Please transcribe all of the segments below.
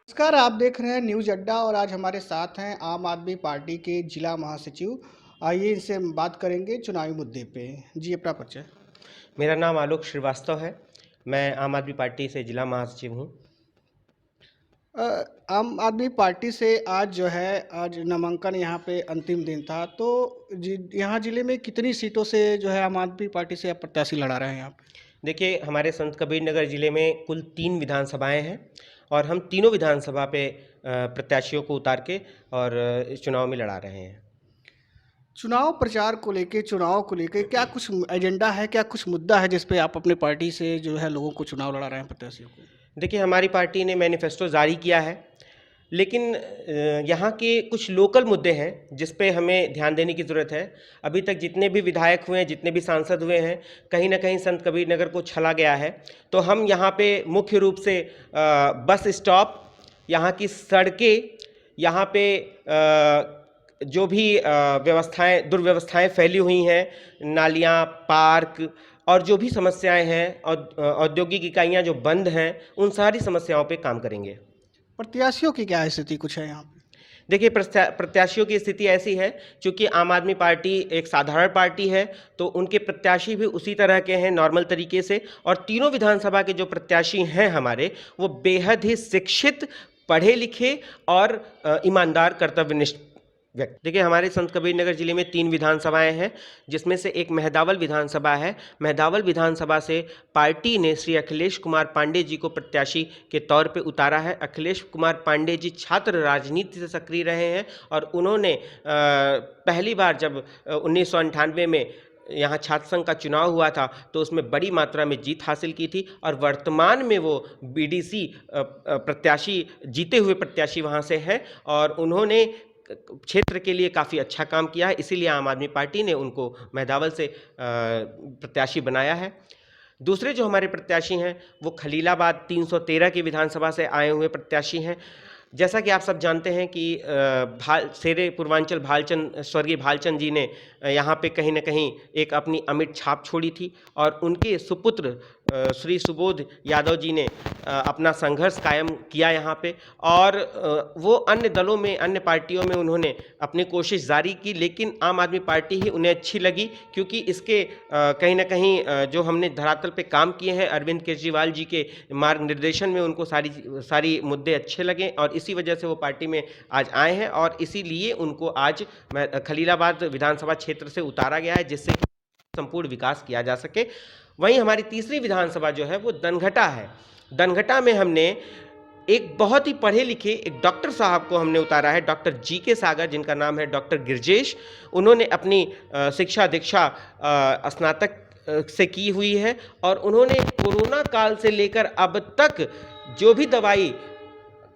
नमस्कार, आप देख रहे हैं न्यूज़ अड्डा और आज हमारे साथ हैं आम आदमी पार्टी के जिला महासचिव। आइए इनसे हम बात करेंगे चुनावी मुद्दे पे। जी, अपना परिचय। मेरा नाम आलोक श्रीवास्तव है। मैं आम आदमी पार्टी से जिला महासचिव हूँ। अ, आम आदमी पार्टी से आज जो है आज नामांकन यहाँ पे अंतिम दिन था, तो यहाँ जिले में कितनी सीटों से जो है आम आदमी पार्टी से आप प्रत्याशी लड़ा रहे हैं यहाँ पे? देखिए, हमारे संत कबीर नगर जिले में कुल 3 विधानसभाएं हैं और हम तीनों विधानसभा पे प्रत्याशियों को उतार के और इस चुनाव में लड़ा रहे हैं। चुनाव प्रचार को लेके, चुनाव को लेके क्या कुछ एजेंडा है, क्या कुछ मुद्दा है जिस पे आप अपने पार्टी से जो है लोगों को चुनाव लड़ा रहे हैं प्रत्याशियों को? देखिए, हमारी पार्टी ने मैनिफेस्टो जारी किया है, लेकिन यहाँ के कुछ लोकल मुद्दे हैं जिस पे हमें ध्यान देने की ज़रूरत है। अभी तक जितने भी विधायक हुए हैं, जितने भी सांसद हुए हैं, कहीं न कहीं संत कबीर नगर को छला गया है। तो हम यहाँ पे मुख्य रूप से बस स्टॉप, यहाँ की सड़कें, यहाँ पे जो भी दुर्व्यवस्थाएँ फैली हुई हैं, नालियाँ, पार्क और जो भी समस्याएँ हैं, औद्योगिक इकाइयाँ जो बंद हैं, उन सारी समस्याओं पे काम करेंगे। प्रत्याशियों की क्या स्थिति कुछ है यहाँ पे? देखिए, प्रत्याशियों की स्थिति ऐसी है, चूँकि आम आदमी पार्टी एक साधारण पार्टी है, तो उनके प्रत्याशी भी उसी तरह के हैं नॉर्मल तरीके से। और तीनों विधानसभा के जो प्रत्याशी हैं हमारे, वो बेहद ही शिक्षित, पढ़े लिखे और ईमानदार कर्तव्यनिष्ठ व्यक्ति। देखिए, हमारे संत कबीर नगर जिले में 3 विधानसभाएं हैं, जिसमें से एक मेहदावल विधानसभा है। मेहदावल विधानसभा से पार्टी ने श्री अखिलेश कुमार पांडे जी को प्रत्याशी के तौर पे उतारा है। अखिलेश कुमार पांडे जी छात्र राजनीति से सक्रिय रहे हैं और उन्होंने पहली बार जब 1998 में यहाँ छात्र संघ का चुनाव हुआ था, तो उसमें बड़ी मात्रा में जीत हासिल की थी और वर्तमान में वो बीडीसी प्रत्याशी, जीते हुए प्रत्याशी वहाँ से हैं और उन्होंने क्षेत्र के लिए काफ़ी अच्छा काम किया है। इसीलिए आम आदमी पार्टी ने उनको मेहदावल से प्रत्याशी बनाया है। दूसरे जो हमारे प्रत्याशी हैं, वो खलीलाबाद 313 की विधानसभा से आए हुए प्रत्याशी हैं। जैसा कि आप सब जानते हैं कि शेरे पूर्वांचल भालचंद, स्वर्गीय भालचंद जी ने यहाँ पे कहीं न कहीं एक अपनी अमिट छाप छोड़ी थी और उनके सुपुत्र श्री सुबोध यादव जी ने अपना संघर्ष कायम किया यहाँ पे और वो अन्य दलों में, अन्य पार्टियों में उन्होंने अपनी कोशिश जारी की, लेकिन आम आदमी पार्टी ही उन्हें अच्छी लगी, क्योंकि इसके कहीं न कहीं जो हमने धरातल पे काम किए हैं अरविंद केजरीवाल जी के मार्ग निर्देशन में, उनको सारी मुद्दे अच्छे लगे और इसी वजह से वो पार्टी में आज आए हैं और इसीलिए उनको आज खलीलाबाद विधानसभा क्षेत्र से उतारा गया है, जिससे संपूर्ण विकास किया जा सके। वहीं हमारी तीसरी विधानसभा जो है वो दनघटा है। दनघटा में हमने एक बहुत ही पढ़े लिखे एक डॉक्टर साहब को हमने उतारा है, डॉक्टर जी.के. सागर, जिनका नाम है डॉक्टर गिरजेश। उन्होंने अपनी शिक्षा दीक्षा स्नातक से की हुई है और उन्होंने कोरोना काल से लेकर अब तक जो भी दवाई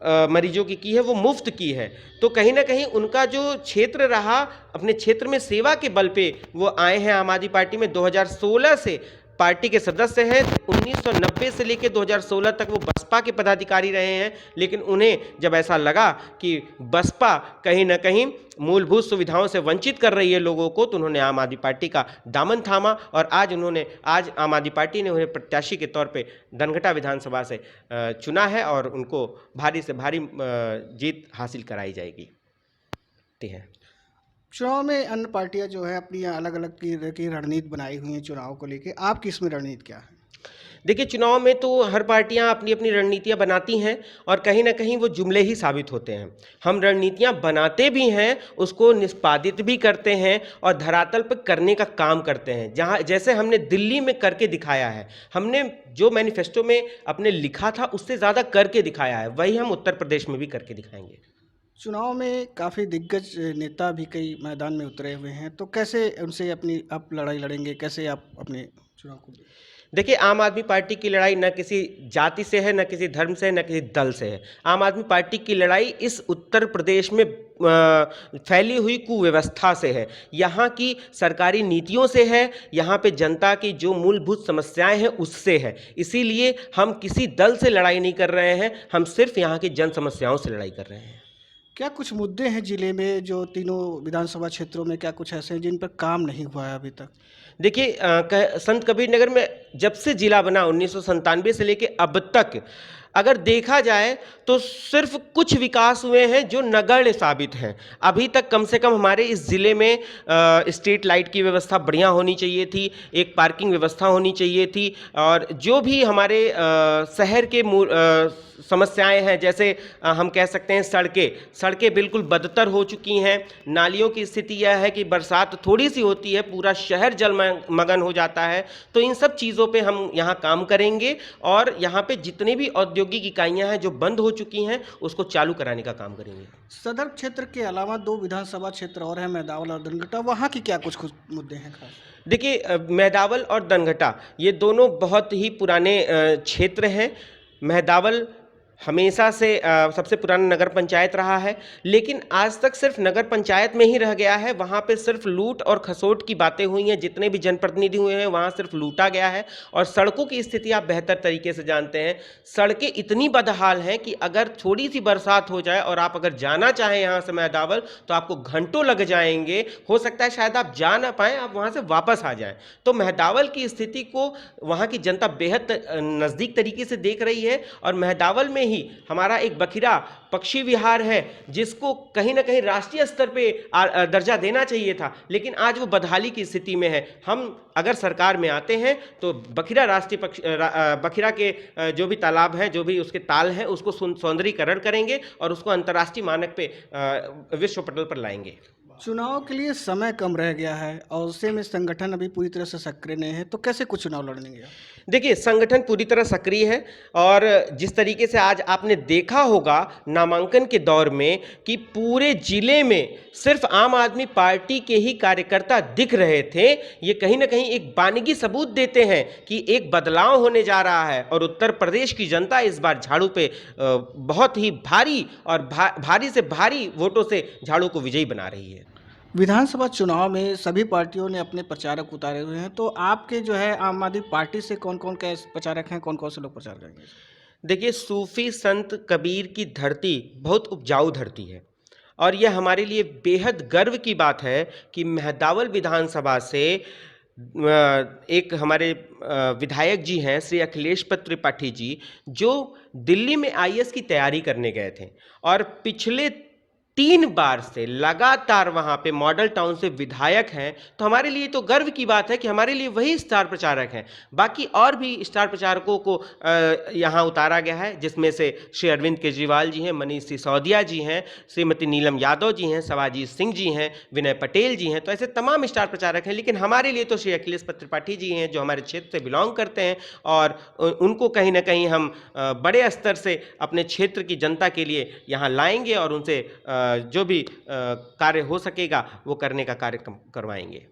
मरीजों की है वो मुफ्त की है। तो कहीं ना कहीं उनका जो क्षेत्र रहा, अपने क्षेत्र में सेवा के बल पे वो आए हैं आम आदमी पार्टी में। 2016 से पार्टी के सदस्य हैं। 1990 से लेकर 2016 तक वो बसपा के पदाधिकारी रहे हैं, लेकिन उन्हें जब ऐसा लगा कि बसपा कहीं ना कहीं मूलभूत सुविधाओं से वंचित कर रही है लोगों को, तो उन्होंने आम आदमी पार्टी का दामन थामा और आज आम आदमी पार्टी ने उन्हें प्रत्याशी के तौर पे दनघटा विधानसभा से चुना है और उनको भारी से भारी जीत हासिल कराई जाएगी। है चुनाव में अन्य पार्टियां जो है अपनी अलग अलग की रणनीति बनाई हुई हैं चुनाव को लेके, आपकी इसमें रणनीति क्या है? देखिए, चुनाव में तो हर पार्टियां अपनी अपनी रणनीतियां बनाती हैं और कहीं ना कहीं वो जुमले ही साबित होते हैं। हम रणनीतियां बनाते भी हैं, उसको निष्पादित भी करते हैं और धरातल पर करने का काम करते हैं। जहां जैसे हमने दिल्ली में करके दिखाया है, हमने जो मैनिफेस्टो में अपने लिखा था उससे ज़्यादा करके दिखाया है, वही हम उत्तर प्रदेश में भी करके दिखाएंगे। चुनाव में काफ़ी दिग्गज नेता भी कई मैदान में उतरे हुए हैं, तो कैसे उनसे अपनी आप लड़ाई लड़ेंगे, कैसे आप अपने चुनाव को? देखिए, आम आदमी पार्टी की लड़ाई न किसी जाति से है, न किसी धर्म से है, न किसी दल से है। आम आदमी पार्टी की लड़ाई इस उत्तर प्रदेश में फैली हुई कुव्यवस्था से है, यहाँ की सरकारी नीतियों से है, यहाँ पे जनता की जो मूलभूत समस्याएं हैं उससे है। इसीलिए हम किसी दल से लड़ाई नहीं कर रहे हैं, हम सिर्फ यहाँ की जन समस्याओं से लड़ाई कर रहे हैं। क्या कुछ मुद्दे हैं जिले में, जो तीनों विधानसभा क्षेत्रों में क्या कुछ ऐसे हैं जिन पर काम नहीं हुआ है अभी तक? देखिए, संत कबीर नगर में जब से जिला बना 1997 से लेके अब तक अगर देखा जाए तो सिर्फ कुछ विकास हुए हैं जो नगण्य साबित हैं। अभी तक कम से कम हमारे इस ज़िले में स्ट्रीट लाइट की व्यवस्था बढ़िया होनी चाहिए थी, एक पार्किंग व्यवस्था होनी चाहिए थी, और जो भी हमारे शहर के समस्याएं हैं, जैसे हम कह सकते हैं सड़कें बिल्कुल बदतर हो चुकी हैं। नालियों की स्थिति यह है कि बरसात थोड़ी सी होती है पूरा शहर जलमग्न हो जाता है। तो इन सब चीज़ों पे हम यहाँ काम करेंगे और यहाँ पे जितनी भी औद्योगिक इकाइयाँ हैं जो बंद हो चुकी हैं उसको चालू कराने का काम करेंगे। सदर क्षेत्र के अलावा 2 विधानसभा क्षेत्र और हैं, मेदावल और दनगटा, वहाँ की क्या कुछ मुद्दे हैं खास? देखिए, मेदावल और दनघटा ये दोनों बहुत ही पुराने क्षेत्र हैं। मेदावल हमेशा से सबसे पुराना नगर पंचायत रहा है, लेकिन आज तक सिर्फ नगर पंचायत में ही रह गया है। वहाँ पे सिर्फ लूट और खसोट की बातें हुई हैं। जितने भी जनप्रतिनिधि हुए हैं वहाँ सिर्फ लूटा गया है। और सड़कों की स्थिति आप बेहतर तरीके से जानते हैं। सड़कें इतनी बदहाल हैं कि अगर थोड़ी सी बरसात हो जाए और आप अगर जाना चाहें यहाँ से मेदावल तो आपको घंटों लग जाएंगे। हो सकता है शायद आप जा ना पाएँ, आप वहाँ से वापस आ जाएँ। तो मेदावल की स्थिति को वहाँ की जनता बेहद नज़दीक तरीके से देख रही है। और मेदावल में ही हमारा एक बखिरा पक्षी विहार है जिसको कहीं ना कहीं राष्ट्रीय स्तर पे दर्जा देना चाहिए था, लेकिन आज वो बदहाली की स्थिति में है। हम अगर सरकार में आते हैं तो बखिरा राष्ट्रीय बखिरा के जो भी तालाब हैं, जो भी उसके ताल हैं, उसको सौंदर्यीकरण करेंगे और उसको अंतर्राष्ट्रीय मानक पे विश्व पटल पर लाएंगे। चुनाव के लिए समय कम रह गया है और उससे में संगठन अभी पूरी तरह से सक्रिय नहीं है, तो कैसे कुछ चुनाव लड़ेंगे? देखिए, संगठन पूरी तरह सक्रिय है और जिस तरीके से आज आपने देखा होगा नामांकन के दौर में कि पूरे जिले में सिर्फ आम आदमी पार्टी के ही कार्यकर्ता दिख रहे थे, ये कहीं ना कहीं एक बानगी सबूत देते हैं कि एक बदलाव होने जा रहा है। और उत्तर प्रदेश की जनता इस बार झाड़ू पे बहुत ही भारी और भारी से भारी वोटों से झाड़ू को विजयी बना रही है। विधानसभा चुनाव में सभी पार्टियों ने अपने प्रचारक उतारे हुए हैं, तो आपके जो है आम आदमी पार्टी से कौन कौन के प्रचारक हैं, कौन कौन से लोग प्रचार करेंगे? देखिए, सूफी संत कबीर की धरती बहुत उपजाऊ धरती है और यह हमारे लिए बेहद गर्व की बात है कि मेहदावल विधानसभा से एक हमारे विधायक जी हैं श्री अखिलेश पत्र त्रिपाठी जी, जो दिल्ली में आईएएस की तैयारी करने गए थे और पिछले 3 बार से लगातार वहाँ पे मॉडल टाउन से विधायक हैं। तो हमारे लिए तो गर्व की बात है कि हमारे लिए वही स्टार प्रचारक हैं। बाकी और भी स्टार प्रचारकों को यहाँ उतारा गया है, जिसमें से श्री अरविंद केजरीवाल जी हैं, मनीष सिसोदिया जी हैं, श्रीमती नीलम यादव जी हैं, शिवाजी सिंह जी हैं, विनय पटेल जी हैं। तो ऐसे तमाम स्टार प्रचारक हैं, लेकिन हमारे लिए तो श्री अखिलेश पत्र त्रिपाठी जी हैं जो हमारे क्षेत्र से बिलोंग करते हैं और उनको कहीं ना कहीं हम बड़े स्तर से अपने क्षेत्र की जनता के लिए यहाँ लाएंगे और उनसे जो भी कार्य हो सकेगा वो करने का कार्य करवाएंगे।